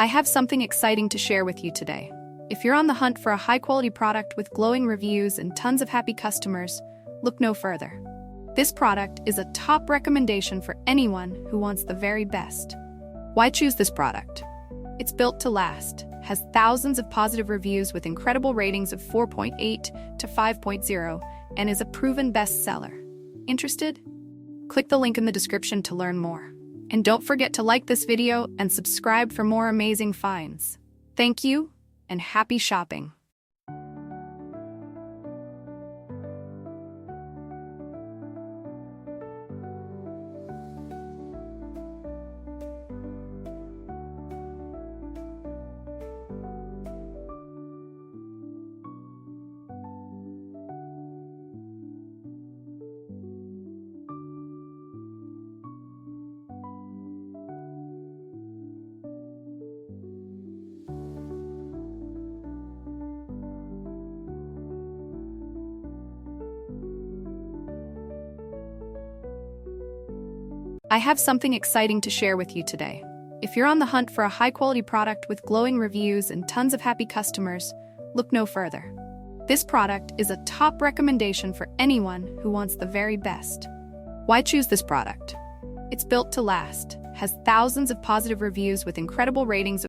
I have something exciting to share with you today. If you're on the hunt for a high-quality product with glowing reviews and tons of happy customers, look no further. This product is a top recommendation for anyone who wants the very best. Why choose this product? It's built to last, has thousands of positive reviews with incredible ratings of 4.8 to 5.0, and is a proven bestseller. Interested? Click the link in the description to learn more. And don't forget to like this video and subscribe for more amazing finds. Thank you, and happy shopping! I have something exciting to share with you today. If you're on the hunt for a high-quality product with glowing reviews and tons of happy customers, look no further. This product is a top recommendation for anyone who wants the very best. Why choose this product? It's built to last, has thousands of positive reviews with incredible ratings of